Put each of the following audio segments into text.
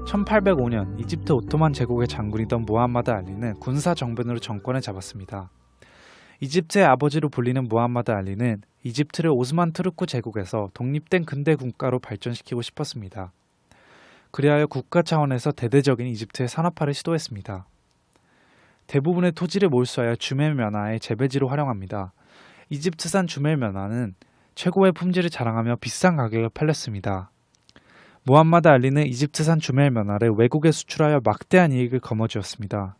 1805년 이집트 오토만 제국의 장군이던 무함마드 알리는 군사 정변으로 정권을 잡았습니다. 이집트의 아버지로 불리는 무함마드 알리는 이집트를 오스만 투르크 제국에서 독립된 근대 국가로 발전시키고 싶었습니다. 그리하여 국가 차원에서 대대적인 이집트의 산업화를 시도했습니다. 대부분의 토지를 몰수하여 주멜면화의 재배지로 활용합니다. 이집트산 주멜면화는 최고의 품질을 자랑하며 비싼 가격에 팔렸습니다. 무함마드 알리는 이집트산 주멜면화를 외국에 수출하여 막대한 이익을 거머쥐었습니다.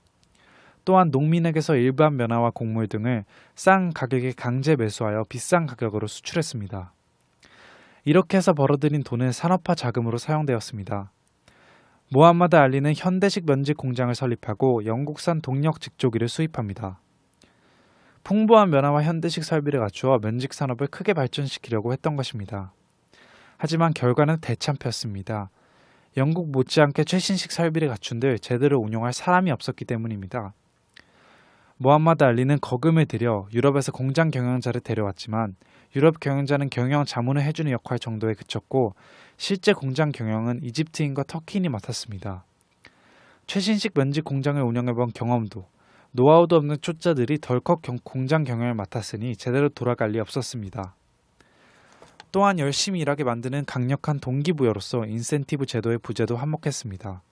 또한 농민에게서 일반 면화와 곡물 등을 싼 가격에 강제 매수하여 비싼 가격으로 수출했습니다. 이렇게 해서 벌어들인 돈은 산업화 자금으로 사용되었습니다. 무함마드 알리는 현대식 면직 공장을 설립하고 영국산 동력 직조기를 수입합니다. 풍부한 면화와 현대식 설비를 갖추어 면직 산업을 크게 발전시키려고 했던 것입니다. 하지만 결과는 대참패였습니다. 영국 못지않게 최신식 설비를 갖춘들 제대로 운용할 사람이 없었기 때문입니다. 무함마드 알리는 거금을 들여 유럽에서 공장 경영자를 데려왔지만 유럽 경영자는 경영 자문을 해주는 역할 정도에 그쳤고 실제 공장 경영은 이집트인과 터키인이 맡았습니다. 최신식 면직 공장을 운영해본 경험도 노하우도 없는 초짜들이 덜컥 공장 경영을 맡았으니 제대로 돌아갈 리 없었습니다. 또한 열심히 일하게 만드는 강력한 동기부여로서 인센티브 제도의 부재도 한몫했습니다.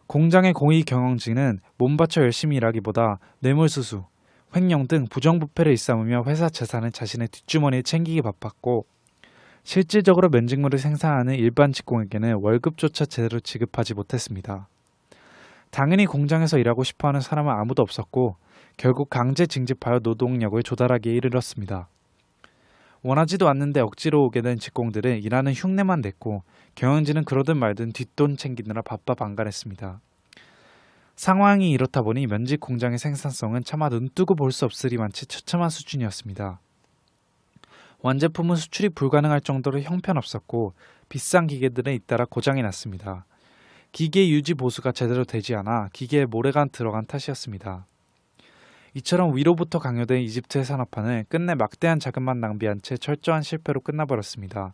공장의 고위 경영진은 몸바쳐 열심히 일하기보다 뇌물수수, 횡령 등 부정부패를 일삼으며 회사 재산을 자신의 뒷주머니에 챙기기 바빴고 실질적으로 면직물을 생산하는 일반 직공에게는 월급조차 제대로 지급하지 못했습니다. 당연히 공장에서 일하고 싶어하는 사람은 아무도 없었고 결국 강제 징집하여 노동력을 조달하기에 이르렀습니다. 원하지도 않는데 억지로 오게 된 직공들은 일하는 흉내만 냈고 경영진은 그러든 말든 뒷돈 챙기느라 바빠방간했습니다. 상황이 이렇다 보니 면직 공장의 생산성은 차마 눈뜨고 볼 수 없으리만치 처참한 수준이었습니다. 완제품은 수출이 불가능할 정도로 형편없었고 비싼 기계들은 잇따라 고장이 났습니다. 기계 유지 보수가 제대로 되지 않아 기계에 모래가 들어간 탓이었습니다. 이처럼 위로부터 강요된 이집트의 산업화는 끝내 막대한 자금만 낭비한 채 철저한 실패로 끝나버렸습니다.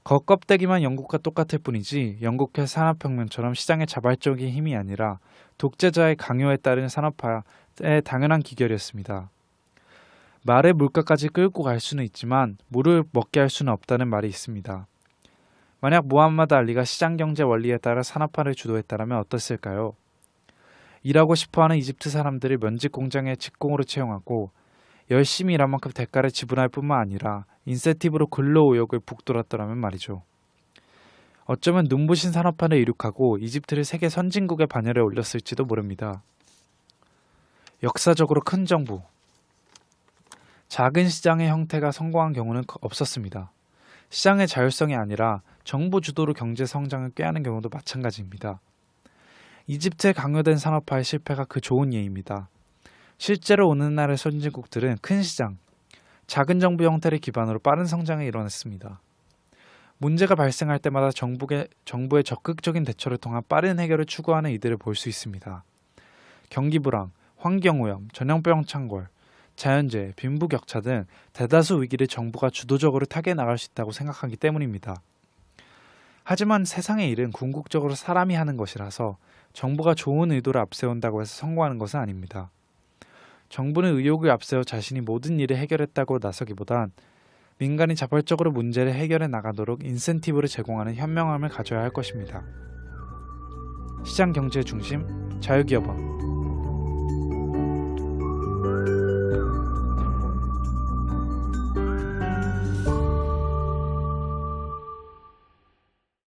겉껍데기만 영국과 똑같을 뿐이지 영국의 산업혁명처럼 시장의 자발적인 힘이 아니라 독재자의 강요에 따른 산업화의 당연한 기결이었습니다. 말의 물가까지 끌고 갈 수는 있지만 물을 먹게 할 수는 없다는 말이 있습니다. 만약 무함마드 알리가 시장경제 원리에 따라 산업화를 주도했다면 어땠을까요? 일하고 싶어하는 이집트 사람들을 면직 공장에 직공으로 채용하고 열심히 일한 만큼 대가를 지불할 뿐만 아니라 인센티브로 근로의욕을 북돋았더라면 말이죠. 어쩌면 눈부신 산업화를 이룩하고 이집트를 세계 선진국의 반열에 올렸을지도 모릅니다. 역사적으로 큰 정부, 작은 시장의 형태가 성공한 경우는 없었습니다. 시장의 자율성이 아니라 정부 주도로 경제 성장을 꾀하는 경우도 마찬가지입니다. 이집트의 강요된 산업화의 실패가 그 좋은 예입니다. 실제로 오늘날의 선진국들은 큰 시장, 작은 정부 형태를 기반으로 빠른 성장을 이뤄냈습니다. 문제가 발생할 때마다 정부의 적극적인 대처를 통한 빠른 해결을 추구하는 이들을 볼 수 있습니다. 경기 불황, 환경오염, 전염병 창궐, 자연재해, 빈부격차 등 대다수 위기를 정부가 주도적으로 타개해 나갈 수 있다고 생각하기 때문입니다. 하지만 세상의 일은 궁극적으로 사람이 하는 것이라서 정부가 좋은 의도를 앞세운다고 해서 성공하는 것은 아닙니다. 정부는 의욕을 앞세워 자신이 모든 일을 해결했다고 나서기보단 민간이 자발적으로 문제를 해결해 나가도록 인센티브를 제공하는 현명함을 가져야 할 것입니다. 시장 경제의 중심, 자유기업원.